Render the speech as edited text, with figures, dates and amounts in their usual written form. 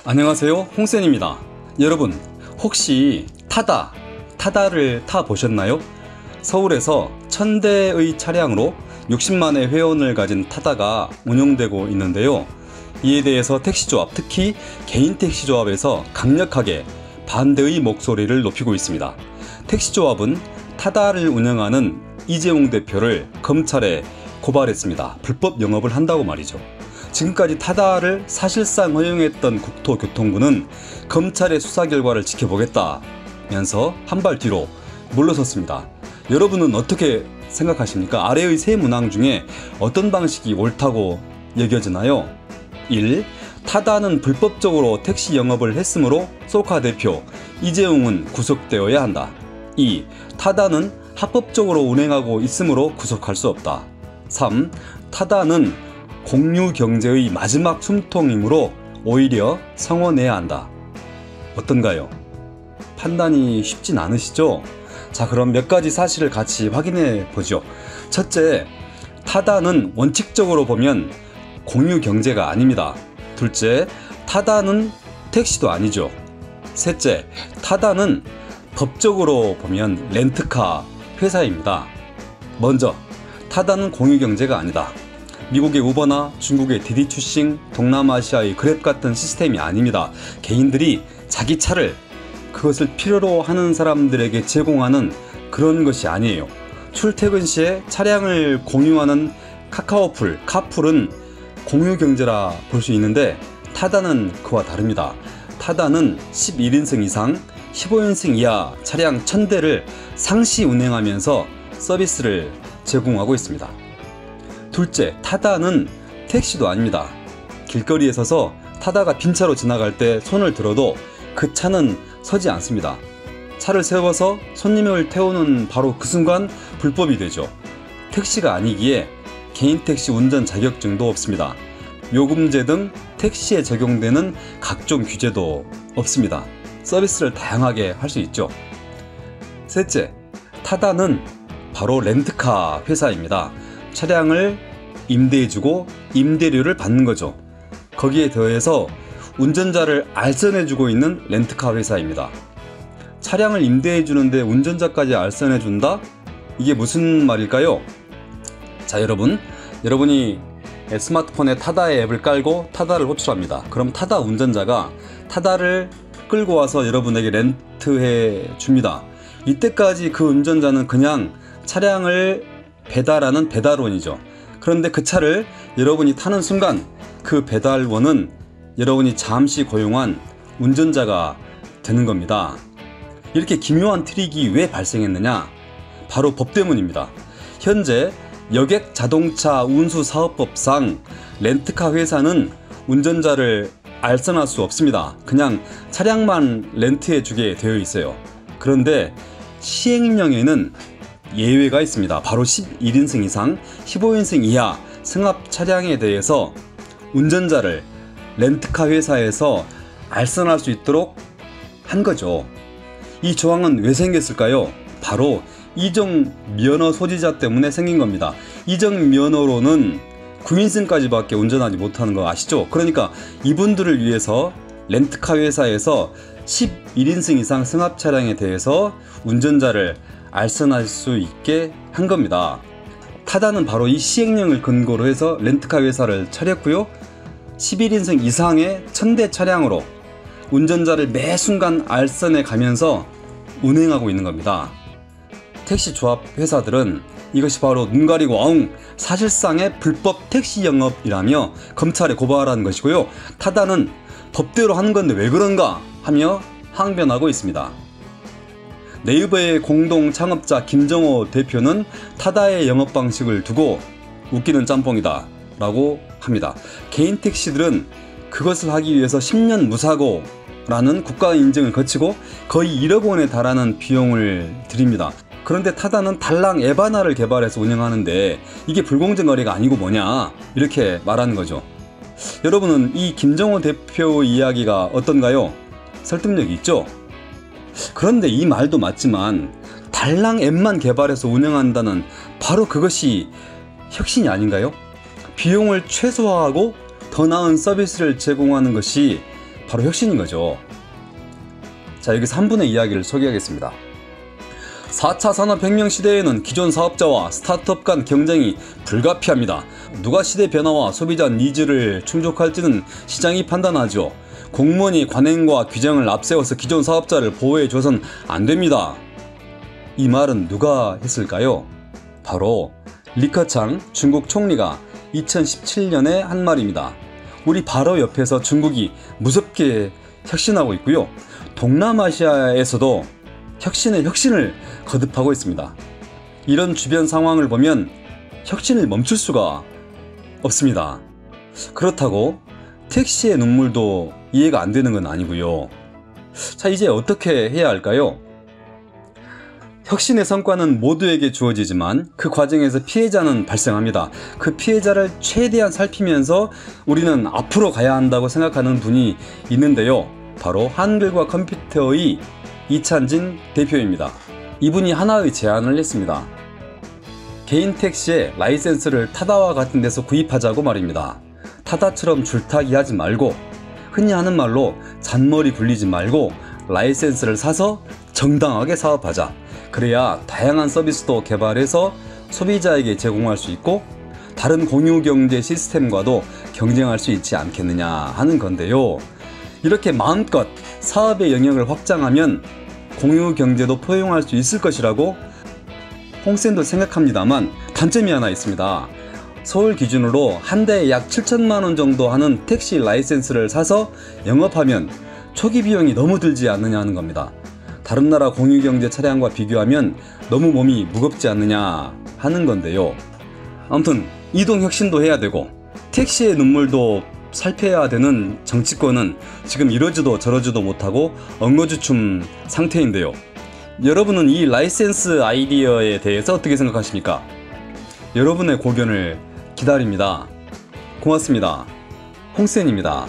안녕하세요, 홍센입니다. 여러분, 혹시 타다를 타보셨나요? 서울에서 1000대의 차량으로 60만의 회원을 가진 타다가 운영되고 있는데요. 이에 대해서 택시조합, 특히 개인 택시조합에서 강력하게 반대의 목소리를 높이고 있습니다. 택시조합은 타다를 운영하는 이재용 대표를 검찰에 고발했습니다. 불법 영업을 한다고 말이죠. 지금까지 타다를 사실상 허용했던 국토교통부는 검찰의 수사 결과를 지켜보겠다면서 한 발 뒤로 물러섰습니다. 여러분은 어떻게 생각하십니까? 아래의 세 문항 중에 어떤 방식이 옳다고 여겨지나요? 1. 타다는 불법적으로 택시 영업을 했으므로 쏠카 대표 이재용은 구속되어야 한다. 2. 타다는 합법적으로 운행하고 있으므로 구속할 수 없다. 3. 타다는 공유경제의 마지막 숨통이므로 오히려 성원해야 한다. 어떤가요? 판단이 쉽진 않으시죠? 자, 그럼 몇 가지 사실을 같이 확인해 보죠. 첫째, 타다는 원칙적으로 보면 공유경제가 아닙니다. 둘째, 타다는 택시도 아니죠. 셋째, 타다는 법적으로 보면 렌트카 회사입니다. 먼저, 타다는 공유경제가 아니다. 미국의 우버나 중국의 디디추싱, 동남아시아의 그랩 같은 시스템이 아닙니다. 개인들이 자기 차를 그것을 필요로 하는 사람들에게 제공하는 그런 것이 아니에요. 출퇴근 시에 차량을 공유하는 카카오풀, 카풀은 공유경제라 볼 수 있는데 타다는 그와 다릅니다. 타다는 11인승 이상, 15인승 이하 차량 1000대를 상시 운행하면서 서비스를 제공하고 있습니다. 둘째, 타다는 택시도 아닙니다. 길거리에 서서 타다가 빈 차로 지나갈 때 손을 들어도 그 차는 서지 않습니다. 차를 세워서 손님을 태우는 바로 그 순간 불법이 되죠. 택시가 아니기에 개인 택시 운전 자격증도 없습니다. 요금제 등 택시에 적용되는 각종 규제도 없습니다. 서비스를 다양하게 할 수 있죠. 셋째, 타다는 바로 렌트카 회사입니다. 차량을 임대해주고 임대료를 받는 거죠. 거기에 더해서 운전자를 알선해주고 있는 렌트카 회사입니다. 차량을 임대해주는데 운전자까지 알선해준다? 이게 무슨 말일까요? 자, 여러분이 스마트폰에 타다의 앱을 깔고 타다를 호출합니다. 그럼 타다 운전자가 타다를 끌고 와서 여러분에게 렌트해 줍니다. 이때까지 그 운전자는 그냥 차량을 배달하는 배달원이죠. 그런데 그 차를 여러분이 타는 순간 그 배달원은 여러분이 잠시 고용한 운전자가 되는 겁니다. 이렇게 기묘한 트릭이 왜 발생했느냐? 바로 법 때문입니다. 현재 여객 자동차 운수 사업법상 렌트카 회사는 운전자를 알선할 수 없습니다. 그냥 차량만 렌트해 주게 되어 있어요. 그런데 시행령에는 예외가 있습니다. 바로 11인승 이상, 15인승 이하 승합 차량에 대해서 운전자를 렌트카 회사에서 알선할 수 있도록 한 거죠. 이 조항은 왜 생겼을까요? 바로 이정 면허 소지자 때문에 생긴 겁니다. 이정 면허로는 9인승까지밖에 운전하지 못하는 거 아시죠? 그러니까 이분들을 위해서 렌트카 회사에서 11인승 이상 승합 차량에 대해서 운전자를 알선할 수 있게 한 겁니다. 타다는 바로 이 시행령을 근거로 해서 렌트카 회사를 차렸고요. 11인승 이상의 1000대 차량으로 운전자를 매 순간 알선해 가면서 운행하고 있는 겁니다. 택시 조합 회사들은 이것이 바로 눈 가리고 아웅 사실상의 불법 택시 영업이라며 검찰에 고발하는 것이고요. 타다는 법대로 하는 건데 왜 그런가 하며 항변하고 있습니다. 네이버의 공동 창업자 김정호 대표는 타다의 영업 방식을 두고 웃기는 짬뽕이다 라고 합니다. 개인 택시들은 그것을 하기 위해서 10년 무사고라는 국가 인증을 거치고 거의 1억 원에 달하는 비용을 들입니다. 그런데 타다는 달랑 앱 하나를 개발해서 운영하는데 이게 불공정 거래가 아니고 뭐냐 이렇게 말하는 거죠. 여러분은 이 김정호 대표 이야기가 어떤가요? 설득력이 있죠? 그런데 이 말도 맞지만 달랑 앱만 개발해서 운영한다는 바로 그것이 혁신이 아닌가요? 비용을 최소화하고 더 나은 서비스를 제공하는 것이 바로 혁신인 거죠. 자, 여기서 한 분의 이야기를 소개하겠습니다. 4차 산업혁명 시대에는 기존 사업자와 스타트업 간 경쟁이 불가피합니다. 누가 시대 변화와 소비자 니즈를 충족할지는 시장이 판단하죠. 공무원이 관행과 규정을 앞세워서 기존 사업자를 보호해줘선 안 됩니다. 이 말은 누가 했을까요? 바로 리커창 중국 총리가 2017년에 한 말입니다. 우리 바로 옆에서 중국이 무섭게 혁신하고 있고요. 동남아시아에서도 혁신을 거듭하고 있습니다. 이런 주변 상황을 보면 혁신을 멈출 수가 없습니다. 그렇다고 택시의 눈물도 이해가 안 되는 건 아니고요. 자, 이제 어떻게 해야 할까요? 혁신의 성과는 모두에게 주어지지만 그 과정에서 피해자는 발생합니다. 그 피해자를 최대한 살피면서 우리는 앞으로 가야 한다고 생각하는 분이 있는데요. 바로 한글과 컴퓨터의 이찬진 대표입니다. 이분이 하나의 제안을 했습니다. 개인 택시의 라이센스를 타다와 같은 데서 구입하자고 말입니다. 타다처럼 줄타기 하지 말고, 흔히 하는 말로 잔머리 굴리지 말고 라이센스를 사서 정당하게 사업하자. 그래야 다양한 서비스도 개발해서 소비자에게 제공할 수 있고 다른 공유경제 시스템과도 경쟁할 수 있지 않겠느냐 하는 건데요. 이렇게 마음껏 사업의 영역을 확장하면 공유경제도 포용할 수 있을 것이라고 홍쌤도 생각합니다만 단점이 하나 있습니다. 서울 기준으로 한 대에 약 7천만 원 정도 하는 택시 라이센스를 사서 영업하면 초기 비용이 너무 들지 않느냐 하는 겁니다. 다른 나라 공유경제 차량과 비교하면 너무 몸이 무겁지 않느냐 하는 건데요. 아무튼 이동혁신도 해야 되고 택시의 눈물도 살펴야 되는 정치권은 지금 이러지도 저러지도 못하고 엉거주춤 상태인데요. 여러분은 이 라이센스 아이디어에 대해서 어떻게 생각하십니까? 여러분의 고견을 기다립니다. 고맙습니다. 홍쌤입니다.